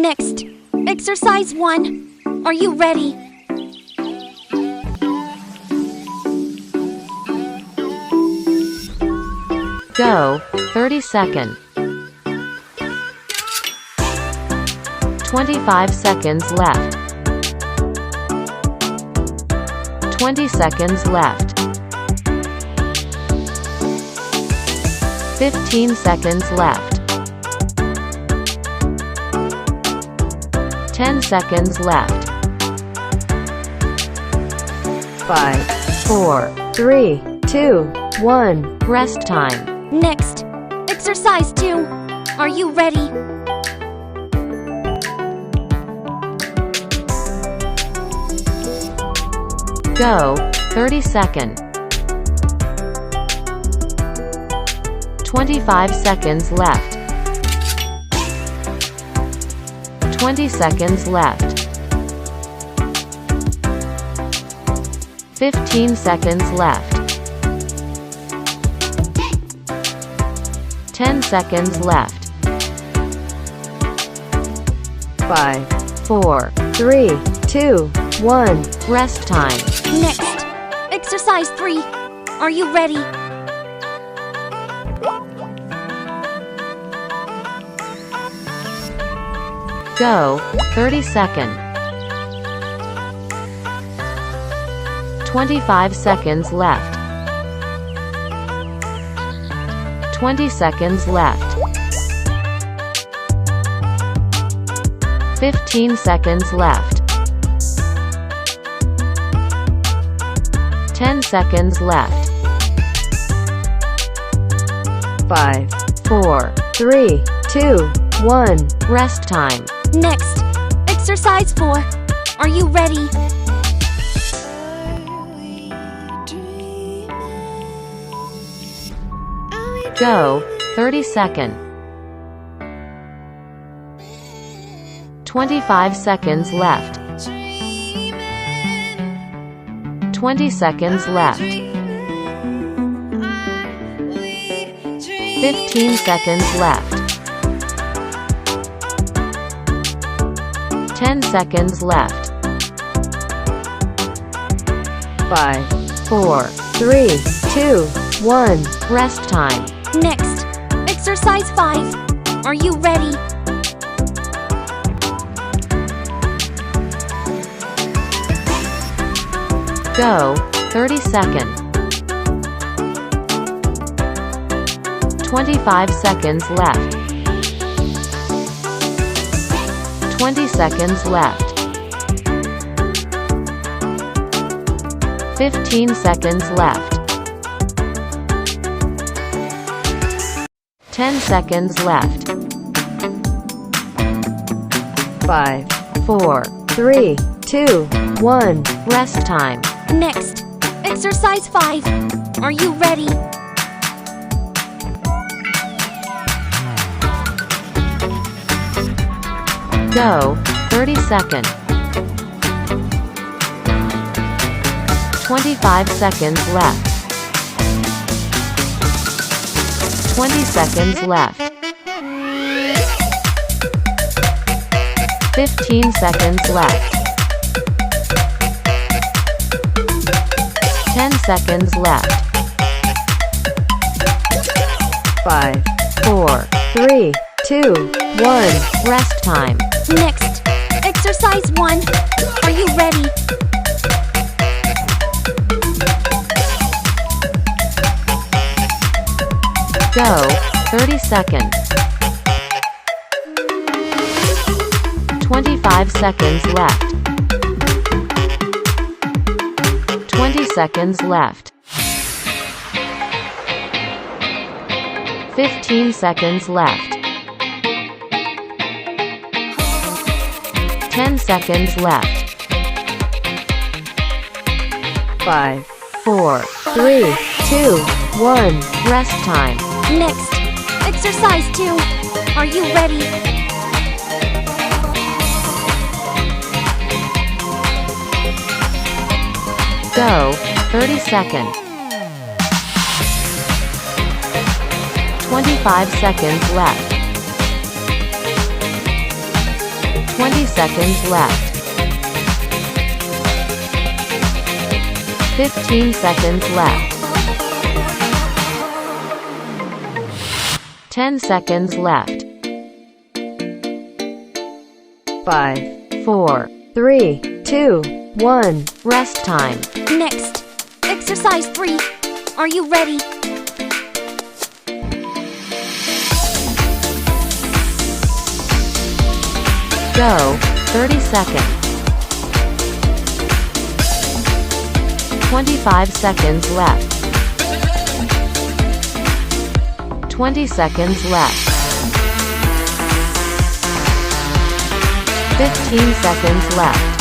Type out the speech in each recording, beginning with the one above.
Next, exercise 1. Are you ready? Go, 30 seconds. 25 seconds left. 20 seconds left. 15 seconds left. 10 seconds left. 5, 4, 3, 2, 1. Rest time. Next, exercise 2. Are you ready? Go, 30 seconds. 25 seconds left. 20 seconds left. 15 seconds left. 10 seconds left. 5, 4, 3, 2, 1. Rest time. Next, exercise 3. Are you ready? Go, 30 seconds. 25 seconds left. 20 seconds left. 15 seconds left. 10 seconds left. 5, 4, 3, 2, 1. Rest time. Next, exercise 4. Are you ready? Go, 30 seconds. 25 seconds left. 20 seconds left. 15 seconds left. 10 seconds left. 5, 4, 3, 2, 1. Rest time. Next, exercise 5. Are you ready? Go, 30 seconds. 25 seconds left. 20 seconds left. 15 seconds left. 10 seconds left. 5, 4, 3, 2, 1. Rest time. Next, exercise 5. Are you ready? Go, 30 seconds. 25 seconds left. 20 seconds left. 15 seconds left. 10 seconds left. 5, 4, 3, 2, 1. Rest time. Next, exercise 1. Are you ready? Go, 30 seconds. 25 seconds left. 20 seconds left. 15 seconds left. 10 seconds left. 5, 4, 3, 2, 1. Rest time. Next, exercise 2. Are you ready? Go, 30 seconds. 25 seconds left. 20 seconds left. 15 seconds left. 10 seconds left. 5, 4, 3, 2, 1. Rest time. Next, exercise 3. Are you ready? Go. 30 seconds. 25 seconds left. 20 seconds left. 15 seconds left.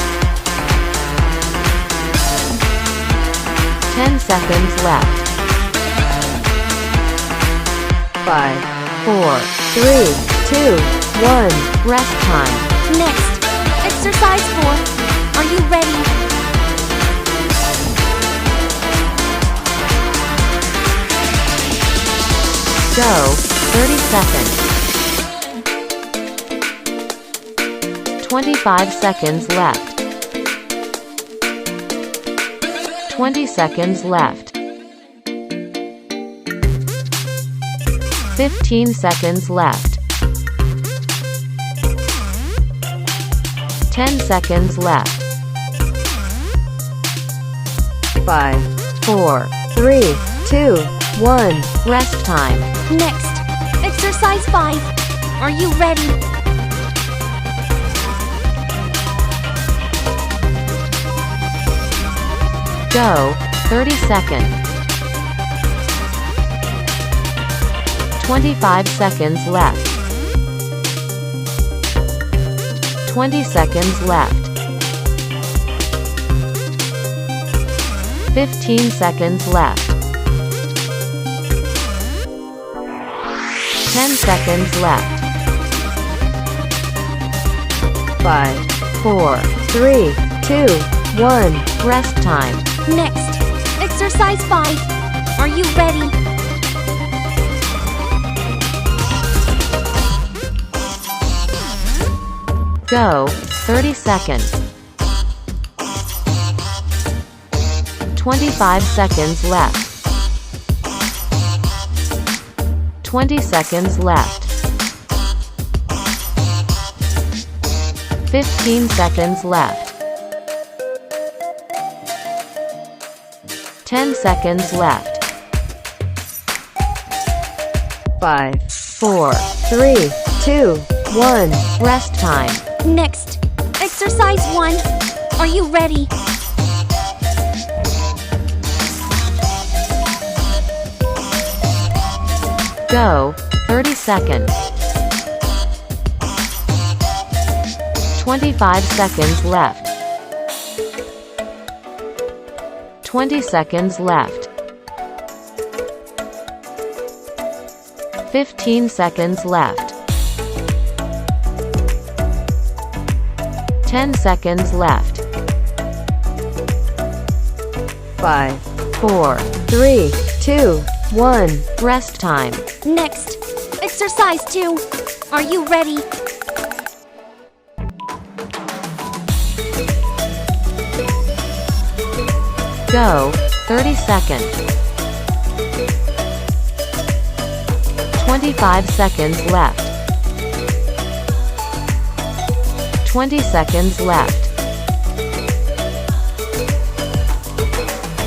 10 seconds left. 5, 4, 3, 2, 1. Rest time. Next, exercise 4. Are you ready? Go. 30 seconds. 25 seconds left. 20 seconds left. 15 seconds left. 10 seconds left. 5, 4, 3, 2, 1. Rest time. Next, exercise 5. Are you ready? Go. 30 seconds. 25 seconds left. 20 seconds left. 15 seconds left. 10 seconds left. 5, 4, 3, 2, 1. Rest time. Next, exercise 5. Are you ready? Go. 30 seconds. 25 seconds left. 20 seconds left. 15 seconds left. 10 seconds left. 5, 4, 3, 2, 1. Rest time. Next, exercise 1. Are you ready? Go. 30 seconds. 25 seconds left. 20 seconds left. 15 seconds left. 10 seconds left. 5, 4, 3, 2, 1. Rest time. Next, exercise 2. Are you ready? Go. 30 seconds. 25 seconds left. 20 seconds left.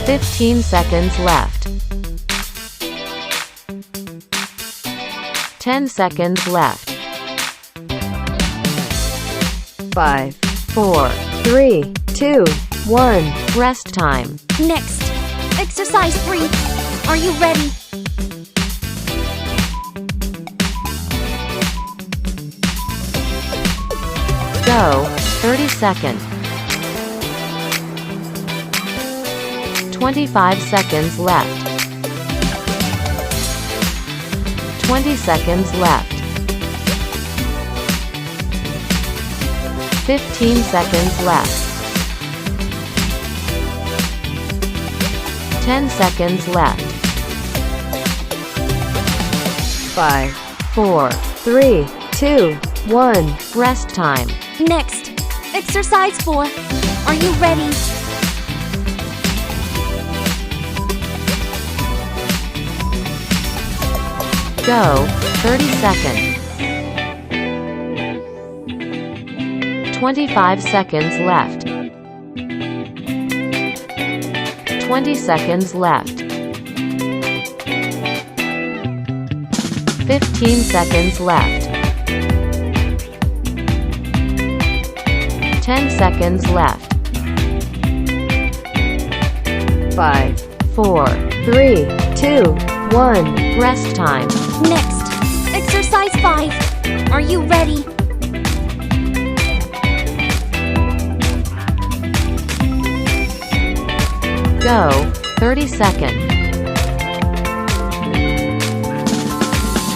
15 seconds left. 10 seconds left. 5, 4, 3, 2, 1. Rest time. Next, exercise 3. Are you ready? Go. 30 seconds. 25 seconds left. 20 seconds left. 15 seconds left. 10 seconds left. 5, 4, 3, 2, 1. Rest time. Next, exercise 4. Are you ready? Go, 30 seconds. 25 seconds left. 20 seconds left. 15 seconds left. 10 seconds left. 5, 4, 3, 2, 1. Rest time. Next, exercise 5. Are you ready? Go, 30 seconds.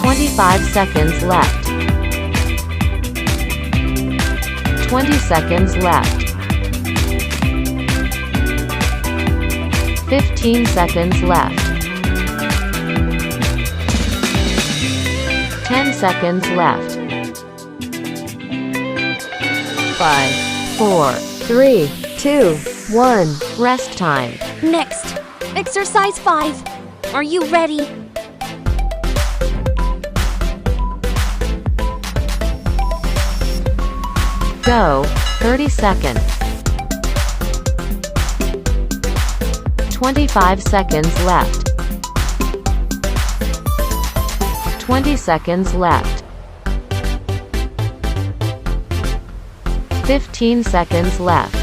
25 seconds left. 20 seconds left. 15 seconds left. 10 seconds left. 5, 4, 3, 2, 1. Rest time. Next, exercise 5. Are you ready? Go, 30 seconds. 25 seconds left. 20 seconds left. 15 seconds left.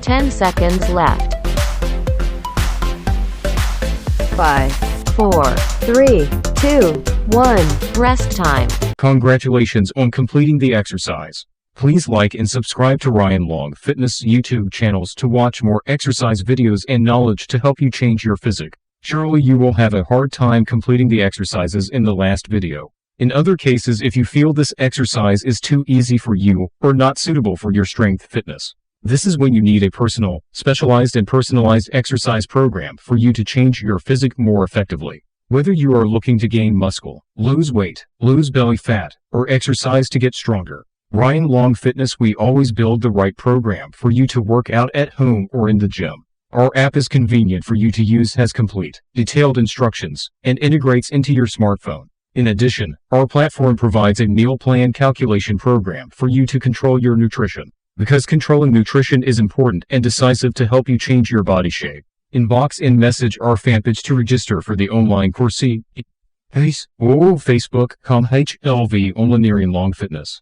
10 seconds left. 5, 4, 3, 2, 1. Rest time. Congratulations on completing the exercise. Please like and subscribe to Ryan Long Fitness YouTube channels to watch more exercise videos and knowledge to help you change your physique. Surely you will have a hard time completing the exercises in the last video. In other cases, if you feel this exercise is too easy for you or not suitable for your strength fitness, this is when you need a specialized and personalized exercise program for you to change your physique more effectively. Whether you are looking to gain muscle, lose weight, lose belly fat, or exercise to get stronger, Ryan Long Fitness, we always build the right program for you to work out at home or in the gym. Our app is convenient for you to use, has complete, detailed instructions, and integrates into your smartphone. In addition, our platform provides a meal plan calculation program for you to control your nutrition. Because controlling nutrition is important and decisive to help you change your body shape. Inbox and message our fan page to register for the online course. Facebook.com/HLV Online Long Fitness.